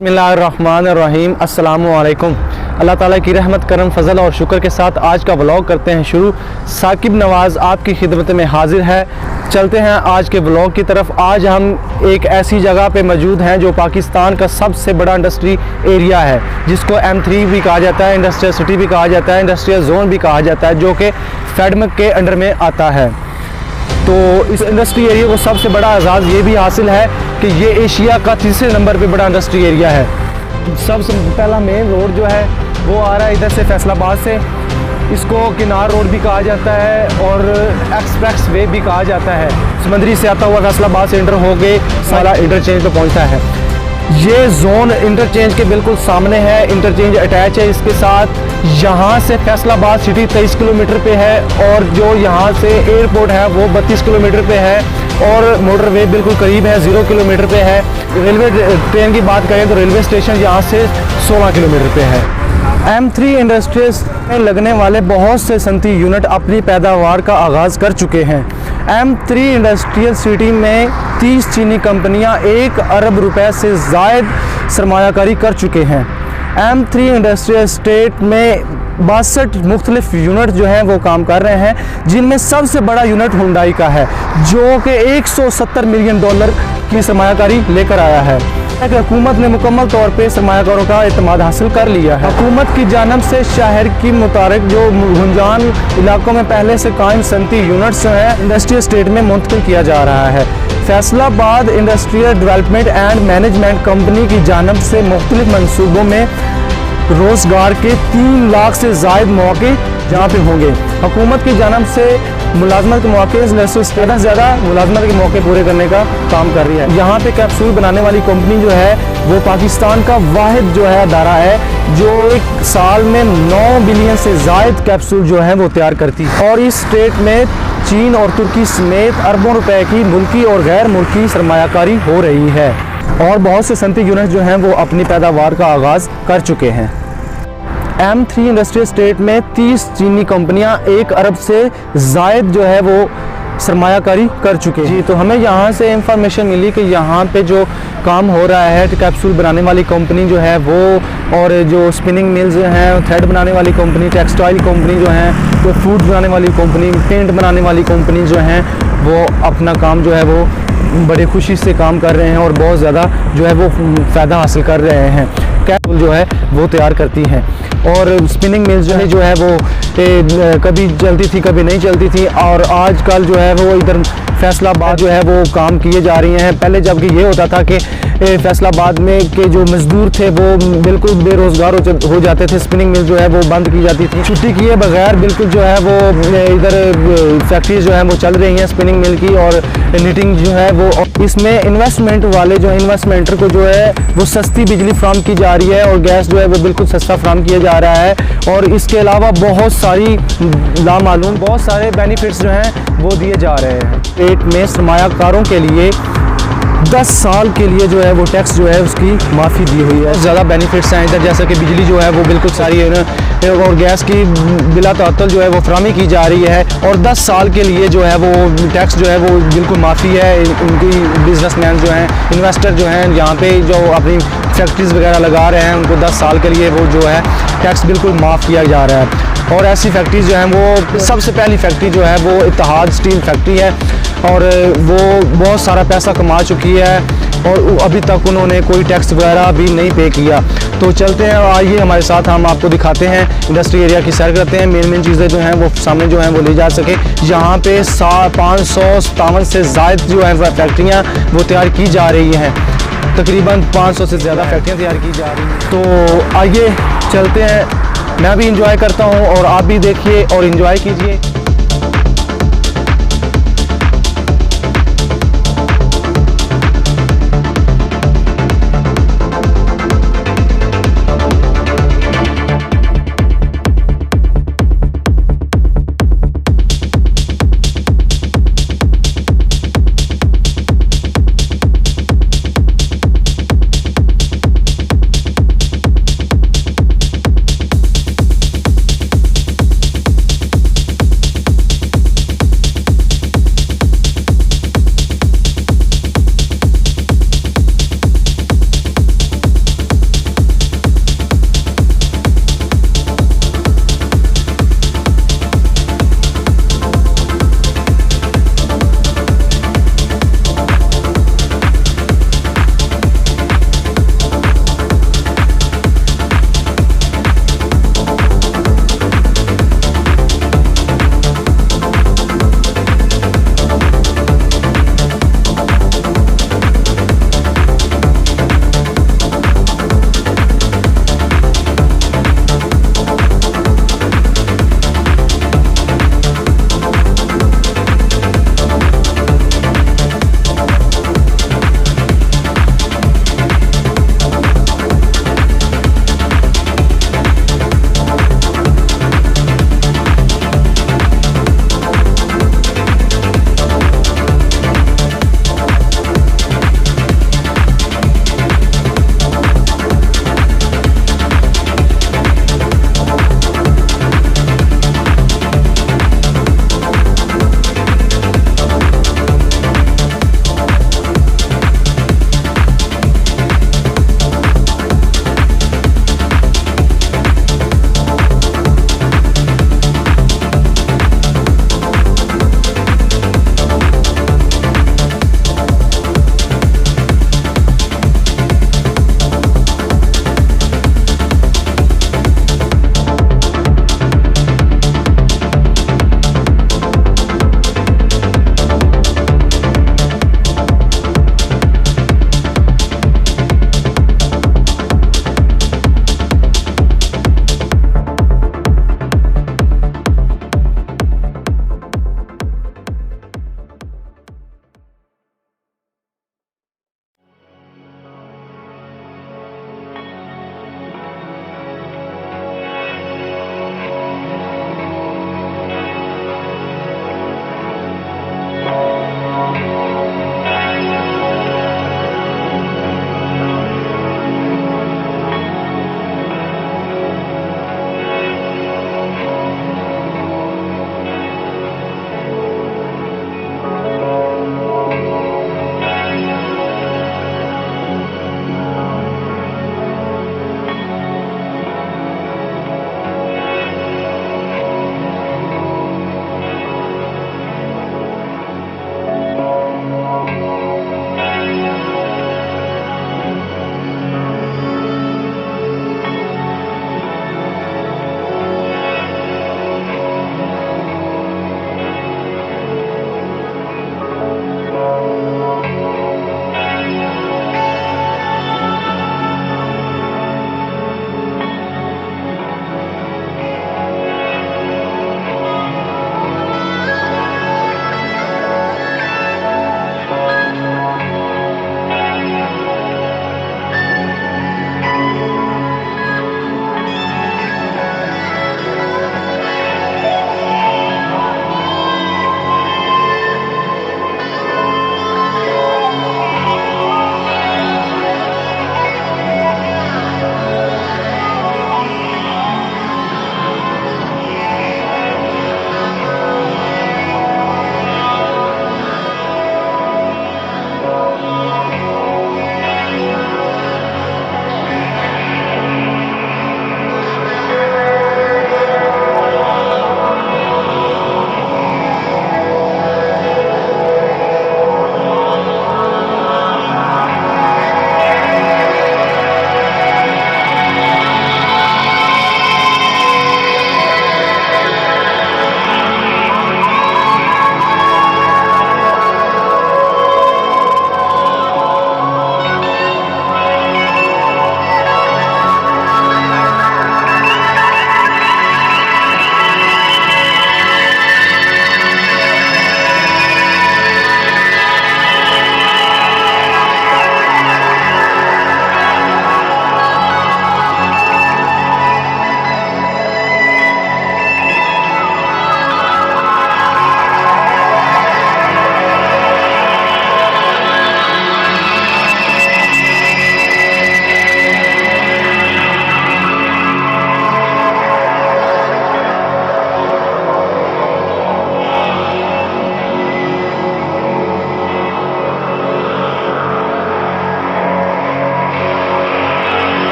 बिस्मिल्लाहिर्रहमानिर्रहीम अस्सलामुअलैकुम। अल्लाह ताला की रहमत करम फजल और शुक्र के साथ आज का व्लॉग करते हैं शुरू। साकिब नवाज़ आपकी खिदमत में हाजिर है। चलते हैं आज के व्लॉग की तरफ। आज हम एक ऐसी जगह पे मौजूद हैं जो पाकिस्तान का सबसे बड़ा इंडस्ट्री एरिया है, जिसको M3 भी कहा जाता है, इंडस्ट्रियल सिटी भी कहा जाता है, इंडस्ट्रियल जोन भी कहा जाता है, जो कि फेडमक के अंडर में आता है। तो इस इंडस्ट्री एरिया को सबसे बड़ा एजाज़ ये भी हासिल है कि ये एशिया का तीसरे नंबर पे बड़ा इंडस्ट्री एरिया है। सबसे पहला मेन रोड जो है वो आ रहा है इधर से फैसलाबाद से। इसको किनार रोड भी कहा जाता है और एक्सप्रेस वे भी कहा जाता है। समंदरी से आता हुआ फैसलाबाद से इंटर हो के सारा इंटरचेंज पे पहुंचता है। ये जोन इंटरचेंज के बिल्कुल सामने है, इंटरचेंज अटैच है इसके साथ। यहाँ से फैसलाबाद सिटी 23 किलोमीटर पे है और जो यहाँ से एयरपोर्ट है वो 32 किलोमीटर पे है और मोटरवे बिल्कुल करीब है, 0 किलोमीटर पे है। रेलवे ट्रेन की बात करें तो रेलवे स्टेशन यहाँ से 16 किलोमीटर पे है। M3 इंडस्ट्रीज में लगने वाले बहुत से सनती यूनिट अपनी पैदावार का आगाज़ कर चुके हैं। M3 इंडस्ट्रियल सिटी में 30 चीनी कंपनियां 1 अरब रुपए से ज़ायद सरमायाकारी कर चुके हैं। M3 इंडस्ट्रियल स्टेट में 62 मुख्तलिफ यूनिट जो हैं वो काम कर रहे हैं, जिनमें सबसे बड़ा यूनिट हुंडई का है, जो कि $170 मिलियन की सरमायाकारी लेकर आया है। हुकूमत ने मुकम्मल तौर पे सरमायाकारों का एतमाद हासिल कर लिया है। हुकूमत की जानब से शहर की मुताबिक जो गुंजान इलाकों में पहले से कायम सनती यूनिट्स हैं इंडस्ट्रियल स्टेट में मुंतकिल किया जा रहा है। Faisalabad industrial development and management company की जानब से मुख्तलिफ मनसूबों में रोज़गार के 3 लाख से ज़ायद मौके जहाँ पे होंगे। हुकूमत की जानब से मुलाजमत के मौके ज़्यादा से ज़्यादा मुलाजमत के मौके पूरे करने का काम कर रही है। यहाँ पे कैप्सूल बनाने वाली कंपनी जो है वो पाकिस्तान का वाहिद जो है अदारा है जो एक साल में 9 बिलियन से ज़ायद कैप्सूल जो है वो तैयार करती है। और इस स्टेट में चीन और तुर्की समेत अरबों रुपए की मुल्की और गैर मुल्की सरमायाकारी हो रही है और बहुत से सनती यूनिट जो हैं वो अपनी पैदावार का आगाज़ कर चुके हैं। M3 इंडस्ट्रियल स्टेट में 30 चीनी कंपनियां 1 अरब से ज़ायद जो है वो सरमायाकारी कर चुके हैं। जी, तो हमें यहाँ से इंफॉर्मेशन मिली कि यहाँ पे जो काम हो रहा है कैप्सूल बनाने वाली कंपनी जो है वो, और जो स्पिनिंग मिल्स हैं, थ्रेड बनाने वाली कंपनी, टेक्सटाइल कंपनी जो है, तो फूड बनाने वाली कंपनी, पेंट बनाने वाली कंपनी जो हैं वो अपना काम जो है वो बड़े खुशी से काम कर रहे हैं और बहुत ज़्यादा जो है वो फ़ायदा हासिल कर रहे हैं। कैप्सूल जो है वो तैयार करती हैं और स्पिनिंग मिल्स जो है वो कभी चलती थी कभी नहीं चलती थी और आजकल जो है वो इधर फैसलाबाद जो है वो काम किए जा रही हैं। पहले जबकि ये होता था कि फैसलाबाद में के जो मजदूर थे वो बिल्कुल बेरोज़गार हो जाते थे, स्पिनिंग मिल जो है वो बंद की जाती थी। छुट्टी किए बगैर बिल्कुल जो है वो इधर फैक्ट्रीज जो है वो चल रही हैं स्पिनिंग मिल की और निटिंग जो है वो। इसमें इन्वेस्टमेंट वाले जो इन्वेस्टमेंटर को जो है वो सस्ती बिजली फ्राहम की जा रही है और गैस जो है वो बिल्कुल सस्ता फ्राहम किया जा रहा है और इसके अलावा बहुत सारी लामालूम बहुत सारे बेनिफिट्स जो हैं वो दिए जा रहे हैं। पेट में सरमायाकारों के लिए 10 साल के लिए जो है वो टैक्स जो है उसकी माफ़ी दी हुई है। ज़्यादा बेनिफिट्स हैं इधर, जैसे कि बिजली जो है वो बिल्कुल सारी है ना और गैस की बिला तातल जो है वो फराहमी की जा रही है और 10 साल के लिए जो है वो टैक्स जो है वो बिल्कुल माफ़ी है। उनकी बिजनेसमैन जो हैं, इन्वेस्टर जो हैं, यहाँ पे जो अपनी फैक्ट्रीज़ वगैरह लगा रहे हैं उनको 10 साल के लिए वो जो है टैक्स बिल्कुल माफ़ किया जा रहा है। और ऐसी फैक्ट्रीज जो हैं वो सबसे पहली फैक्ट्री जो है वो इत्तेहाद स्टील फैक्ट्री है और वो बहुत सारा पैसा कमा चुकी है और अभी तक उन्होंने कोई टैक्स वगैरह भी नहीं पे किया। तो चलते हैं, आइए हमारे साथ, हम आपको दिखाते हैं, इंडस्ट्री एरिया की सैर करते हैं। मेन चीज़ें जो हैं वो सामने जो हैं वो ले जा सके। यहाँ पे 557 से ज़ायद जो है फैक्ट्रियाँ वो तैयार की जा रही हैं, तकरीबन 500 से ज़्यादा फैक्ट्रियाँ तैयार की जा रही हैं। तो आइए चलते हैं, मैं भी इंजॉय करता हूँ और आप भी देखिए और इंजॉय कीजिए।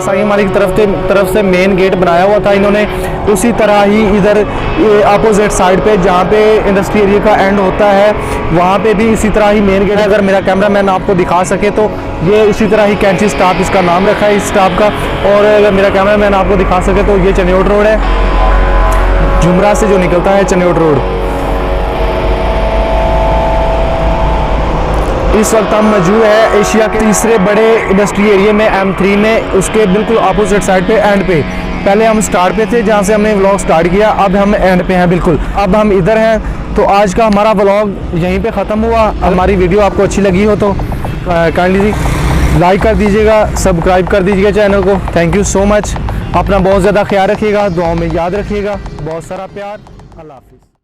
साई माली की तरफ से मेन गेट बनाया हुआ था इन्होंने, उसी तरह ही इधर अपोजिट साइड पे जहाँ पे इंडस्ट्री एरिया का एंड होता है वहाँ पे भी इसी तरह ही मेन गेट है। अगर मेरा कैमरामैन आपको दिखा सके तो ये इसी तरह ही कैंची स्टॉप इसका नाम रखा है इस स्टॉप का। और अगर मेरा कैमरामैन आपको दिखा सके तो ये चनियोट रोड है, जुमरा से जो निकलता है चनियोट रोड। इस वक्त हम मौजूद है एशिया के तीसरे बड़े इंडस्ट्री एरिया में M3 में, उसके बिल्कुल अपोजिट साइड पे एंड पे। पहले हम स्टार्ट पे थे जहाँ से हमने व्लॉग स्टार्ट किया, अब हम एंड पे हैं बिल्कुल, अब हम इधर हैं। तो आज का हमारा व्लॉग यहीं पे ख़त्म हुआ। हमारी वीडियो आपको अच्छी लगी हो तो काइंडली जी लाइक कर दीजिएगा, सब्सक्राइब कर दीजिएगा चैनल को। Thank you so much. अपना बहुत ज़्यादा ख्याल रखिएगा, दुआओं में याद रखिएगा। बहुत सारा प्यार। अल्लाह हाफिज़।